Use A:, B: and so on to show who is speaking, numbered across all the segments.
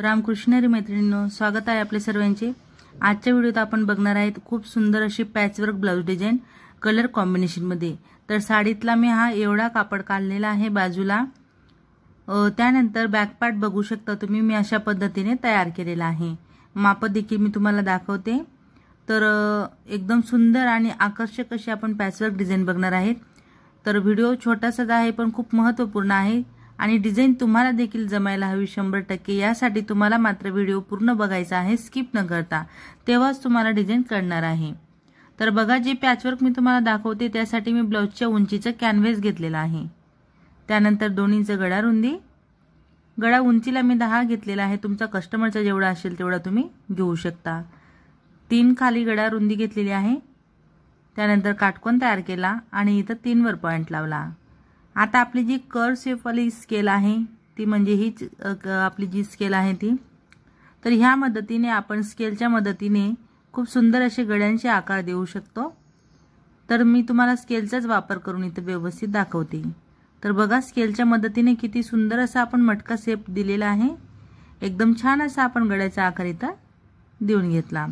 A: रामकृष्ण हरी मैत्रिणींनो, स्वागत आहे आपले सर्वांचे। आजच्या व्हिडिओत आपण बघणार आहेत खूप सुंदर अशी patchwork blouse design colour combination मध्ये। तर साडीतला मी हा एवढा कापड काढलेला आहे बाजूला। त्यानंतर बॅक पार्ट बघू शकता तुम्ही, मी अशा पद्धतीने तयार केलेला आहे। माप देखील मी तुम्हाला दाखवते। तर एकदम सुंदर आणि आकर्षक अशी आपण पॅचवर्क डिझाइन बघणार आहेत। तर व्हिडिओ छोटासाच आहे पण खूप महत्त्वपूर्ण आहे आणि डिझाइन तुम्हाला देखील जमायला हवी 100%। यासाठी तुम्हाला मात्र व्हिडिओ पूर्ण बघायचा आहे, स्किप न करता, तेव्हाच तुम्हाला डिझाइन कळणार आहे। तर बघा, जे पॅचवर्क मी तुम्हाला दाखवते त्यासाठी मी ब्लाउजच्या उंचीचा कॅनव्हास घेतलेला आहे। त्यानंतर 2 इंच गळा रुंदी, गळा उंचीला मी 10 घेतलेला आहे। तुमचा कस्टमरचा जेवढा असेल तेवढा तुम्ही घेऊ शकता। 3 खाली गळा रुंदी घेतलेली आहे। त्यानंतर काटकोन तयार केला आणि इथं 3 वर पॉइंट लावला। आता आपली जी कर्व शेप वाली स्केल आहे ती म्हणजे ही आपली जी स्केल आहे ती, तर ह्या मदतीने आपण स्केलच्या मदतीने खूप सुंदर असे गळ्यांचे आकार देऊ शकतो। तर मी तुम्हाला स्केलचाच वापर करून इथे व्यवस्थित दाखवते। तर बघा, स्केलच्या मदतीने किती सुंदर असा आपण मटका शेप दिलेला आहे। एकदम छान असा आपण गळ्याचा आकार इथं देऊन घेतला।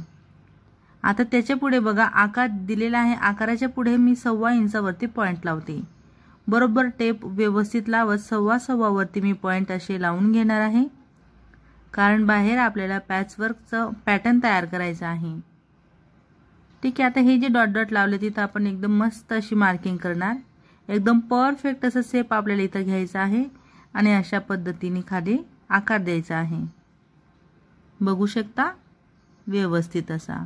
A: आता त्याच्या पुढे बघा, आकार दिलेला आहे, आकाराच्या पुढे मी 1.25 इंचावरती पॉइंट लावते। बरोबर टेप व्यवस्थित लावत 1.25 वरती मी पॉइंट असे लावून घेणार आहे, कारण बाहेर आपल्याला पॅचवर्कचं पॅटर्न तयार करायचा आहे। ठीक आहे, आता हे जे डॉट डॉट लावले तिथं आपण एकदम मस्त अशी मार्किंग करणार। एकदम परफेक्ट असं शेप आपल्याला इथं घ्यायचा आहे आणि अशा पद्धतीने खाली आकार द्यायचा आहे। बघू शकता व्यवस्थित असा।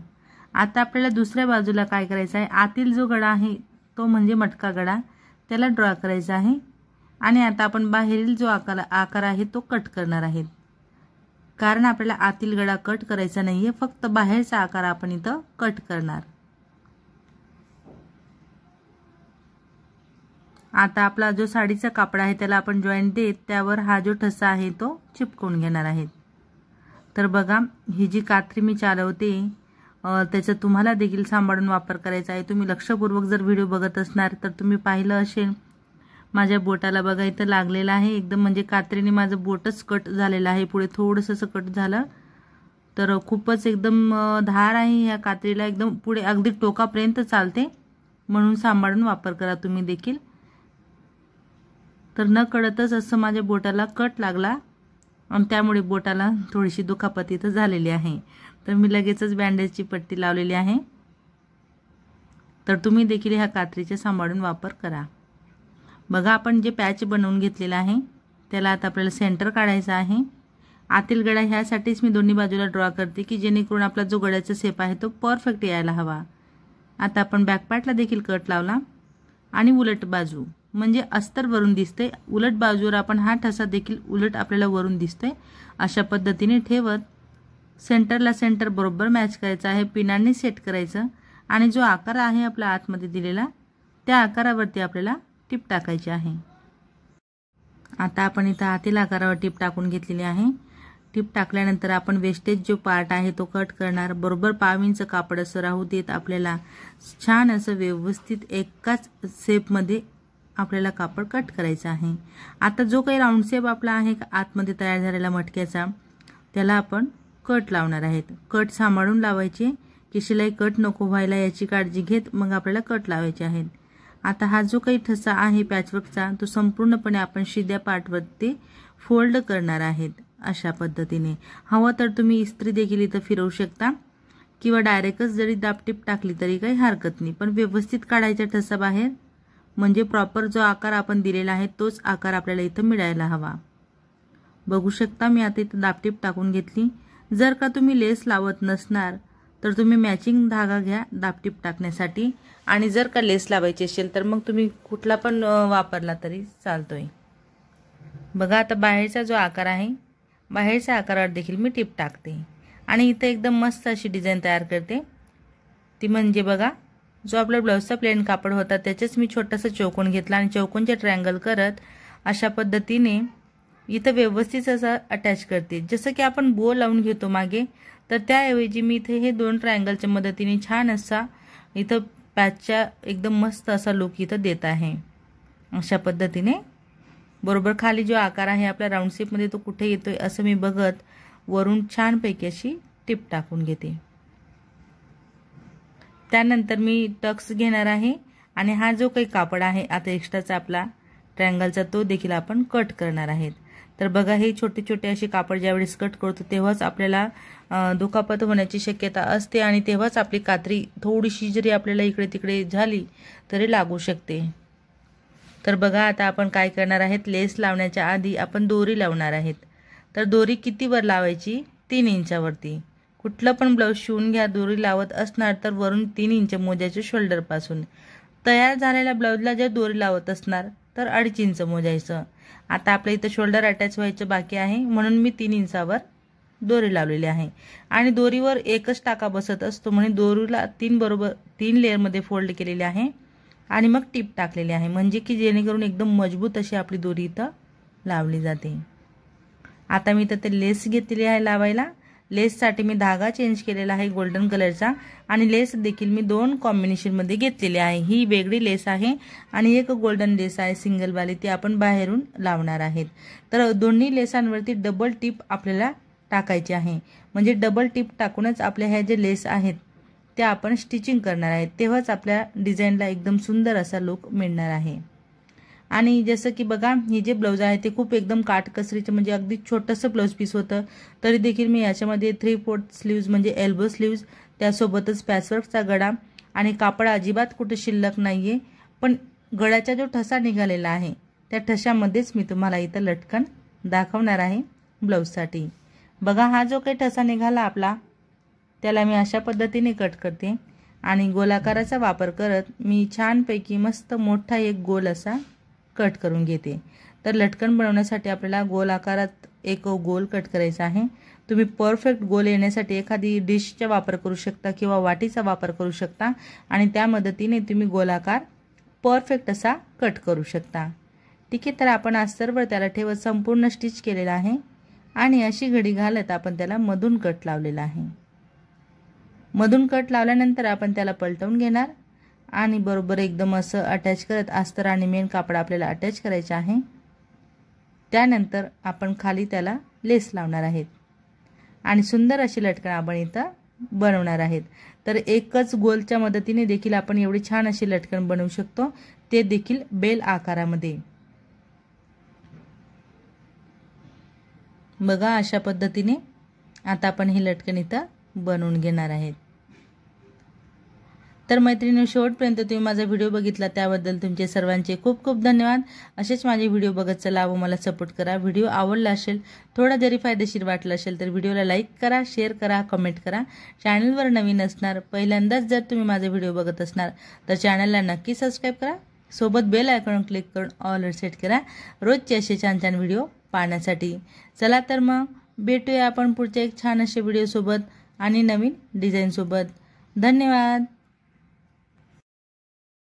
A: आता आपल्याला दुसऱ्या बाजूला काय करायचं आहे, आतील जो गळा आहे तो म्हणजे मटका गळा, त्याला ड्रॉ करायचा आहे आणि आता आपण बाहेरील जो आकार आहे तो कट करणार आहेत, कारण आपल्याला आतील गळा कट करायचा नाहीये, फक्त बाहेरचा आकार आपण इथं कट करणार। आता आपला जो साडीचा कापड आहे त्याला आपण जॉईंट देत त्यावर हा जो ठसा आहे तो चिपकवून घेणार आहे। तर बघा, ही जी कात्री मी चालवते त्याचा तुम्हाला देखील सांभाळून वापर करायचा आहे। तुम्ही लक्षपूर्वक जर व्हिडिओ बघत असणार तर तुम्ही पाहिलं असेल, माझ्या बोटाला बघा इथं लागलेला आहे एकदम, म्हणजे कात्रीने माझं बोटच कट झालेलं आहे, पुढे थोडंसं कट झालं। तर खूपच एकदम धार आहे ह्या कात्रीला, एकदम पुढे अगदी टोकापर्यंत चालते, म्हणून सांभाळून वापर करा तुम्ही देखील। तर न कळतच असं माझ्या बोटाला कट लागला आणि त्यामुळे बोटाला थोडीशी दुखापत इथं झालेली आहे। तर मी लगेचच बँडेजची पट्टी लावलेली आहे। तर तुम्ही देखील ह्या कात्रीचा सांभाळून वापर करा। बघा, आपण जे पॅच बनवून घेतलेला आहे त्याला आता आपल्याला सेंटर काढायचा आहे। आतील गळा ह्यासाठीच मी दोन्ही बाजूला ड्रॉ करते की जेणेकरून आपला जो गळ्याचा शेप आहे तो परफेक्ट यायला हवा। आता आपण बॅक पार्टला देखील कट लावला आणि उलट बाजू म्हणजे अस्तर वरून दिसते, उलट बाजूवर आपण हा ठसा देखील उलट आपल्याला वरून दिसतोय, अशा पद्धतीने ठेवत सेंटरला सेंटर बरोबर मॅच करायचा आहे, पिनाने सेट करायचं आणि जो आकार आहे आपला आतमध्ये दिलेला त्या आकारावरती आपल्याला टिप टाकायची आहे। आता आपण इथं आतील आकारावर टिप टाकून घेतलेली आहे। टिप टाकल्यानंतर आपण वेस्टेज जो पार्ट आहे तो कट करणार। बरोबर 1.5 इंच कापड असं राहू देत आपल्याला छान असं व्यवस्थित एकाच शेपमध्ये आपल्याला कापड कट करायचं आहे। आता जो काही राऊंड शेप आपला आहे आतमध्ये तयार झालेला मटक्याचा, त्याला आपण कट लावणार आहेत। कट सांभाळून लावायचे की शिलाई कट नको व्हायला याची काळजी घेत मग आपल्याला कट लावायचे आहेत। आता हा जो काही ठसा आहे पॅचवर्कचा तो संपूर्णपणे आपण शिद्या पार्टवरती फोल्ड करणार आहेत। अशा पद्धतीने हवं तर तुम्ही इस्त्री देखील इथं फिरवू शकता किंवा डायरेक्टच जरी दाबटीप टाकली तरी काही हरकत नाही, पण व्यवस्थित काढायचा ठसा बाहेर, म्हणजे प्रॉपर जो आकार आपण दिलेला आहे तोच आकार आपल्याला इथं मिळायला हवा। बघू शकता, मी आता इथं दाबटीप टाकून घेतली। जर का तुम्ही लेस लावत नसणार तर तुम्ही मॅचिंग धागा घ्या दाबटीप टाकण्यासाठी, आणि जर का लेस लावायची असेल तर मग तुम्ही कुठला पण वापरला तरी चालतोय। बघा, आता बाहेरचा जो आकार आहे बाहेरच्या आकारावर देखील मी टिप टाकते आणि इथं एकदम मस्त अशी डिझाइन तयार करते। ती म्हणजे बघा, जो आपला ब्लाउजचा प्लेन कापड होता त्याच्याच मी छोटासा चौकोन घेतला आणि चौकोनचे ट्रायंगल करत अशा पद्धतीने इथं व्यवस्थित असं अटॅच करते, जसं की आपण बो लावून घेतो मागे, तर त्याऐवजी मी इथे हे 2 ट्रायंगलच्या मदतीने छान असा इथं पॅचचा एकदम मस्त असा लुक इथं देत आहे। अशा पद्धतीने बरोबर खाली जो आकार आहे आपल्या राऊंड शेपमध्ये तो कुठे येतोय असं मी बघत वरून छानपैकी अशी टिप टाकून घेते। त्यानंतर मी टक्स घेणार आहे आणि हा जो काही कापड आहे आता एक्स्ट्राचा आपला ट्रायंगलचा तो देखील आपण कट करणार आहेत। तर बघा हे छोटे छोटे असे कापड ज्यावेळेस कट करतो तेव्हाच आपल्याला दुखापत होण्याची शक्यता असते आणि तेव्हाच आपली कात्री थोडीशी जरी आपल्याला इकडे तिकडे झाली तरी लागू शकते। तर बघा आता आपण काय करणार आहेत, लेस लावण्याच्या आधी आपण दोरी लावणार आहेत। तर दोरी किती वर लावायची, 3 इंचावरती। कुठलं पण ब्लाऊज शिवून घ्या, दोरी लावत असणार तर वरून 3 इंच मोजायचं शोल्डरपासून। तयार झालेल्या ब्लाऊजला जर दोरी लावत असणार तर 2.5 इंच मोजायचं। आता आपल्या इथं शोल्डर अटॅच व्हायचं बाकी आहे म्हणून मी 3 इंचावर दोरी लावलेली आहे आणि दोरीवर एकच टाका बसत असतो म्हणून दोरीला 3 लेअरमध्ये फोल्ड केलेले आहे आणि मग टिप टाकलेली आहे, म्हणजे की जेणेकरून एकदम मजबूत अशी आपली दोरी इथं लावली जाते। आता मी इथं ते लेस घेतलेली आहे लावायला। लेससाठी मी धागा चेंज केलेला आहे गोल्डन कलरचा आणि लेस देखील मी 2 कॉम्बिनेशनमध्ये घेतलेली आहे। ही वेगळी लेस आहे आणि एक गोल्डन लेस आहे सिंगलवाली, ती आपण बाहेरून लावणार आहेत। तर दोन्ही लेसांवरती डबल टिप आपल्याला टाकायची आहे, म्हणजे डबल टिप टाकूनच आपल्या ह्या जे लेस आहेत त्या आपण स्टिचिंग करणार आहेत, तेव्हाच आपल्या डिझाईनला एकदम सुंदर असा लुक मिळणार आहे। आणि जसं की बघा हे जे ब्लाऊज आहे ते खूप एकदम काटकसरीचं म्हणजे अगदी छोटंसं ब्लाऊज पीस होतं, तरी देखील मी याच्यामध्ये 3/4 स्लीव्ज म्हणजे एल्बो स्लीव्ज, त्यासोबतच पॅचवर्कचा गळा आणि कापड अजिबात कुठे शिल्लक नाहीये, पण गळ्याचा जो ठसा निघालेला आहे त्या ठशामध्येच मी तुम्हाला इथं लटकन दाखवणार आहे ब्लाऊजसाठी। बघा हा जो काही ठसा निघाला आपला त्याला मी अशा पद्धतीने कट करते आणि गोलाकाराचा वापर करत मी छानपैकी मस्त मोठा एक गोल असा कट करून घेते। तर लटकन बनवण्यासाठी आपल्याला गोल आकारात एक गोल कट करायचा आहे। तुम्ही परफेक्ट गोल येण्यासाठी एखादी डिशचा वापर करू शकता किंवा वाटीचा वापर करू शकता आणि त्या मदतीने तुम्ही गोलाकार परफेक्ट असा कट करू शकता। ठीक आहे, तर आपण आज सर्व त्याला ठेवत संपूर्ण स्टिच केलेला आहे आणि अशी घडी घालत आपण त्याला मधून कट लावलेला आहे। मधून कट लावल्यानंतर आपण त्याला पलटवून घेणार आणि बरोबर एकदम असं अटॅच करत अस्तर आणि मेन कापड आपल्याला अटॅच करायचे आहे। त्यानंतर आपण खाली त्याला लेस लावणार आहेत आणि सुंदर अशी लटकन आपण इथं बनवणार आहेत। तर एकच गोलच्या मदतीने देखील आपण एवढी छान अशी लटकन बनवू शकतो, ते देखील बेल आकारामध्ये। बघा अशा पद्धतीने आता आपण ही लटकन इथं बनवून घेणार आहेत। तर मैत्रिणी शेवटपर्यंत तुम्ही माझा व्हिडिओ बघितला त्याबद्दल तुमचे सर्वांचे खूप खूप धन्यवाद। असेच माझे व्हिडिओ बघत चला व मला सपोर्ट करा। व्हिडिओ आवडला असेल, थोडा जरी फायदेशीर वाटला असेल तर व्हिडिओला लाईक करा, शेअर करा, कमेंट करा। चॅनलवर नवीन असणार, पहिल्यांदाच जर तुम्ही माझे व्हिडिओ बघत असणार तर चॅनलला नक्की सबस्क्राईब करा, सोबत बेल आयकॉन क्लिक करून ऑल सेट करा रोजचे असे छान छान व्हिडिओ पाहण्यासाठी। चला तर मग भेटूया आपण पुढच्या एक छान असे व्हिडिओ सोबत आणि नवीन डिझाईन सोबत। धन्यवाद।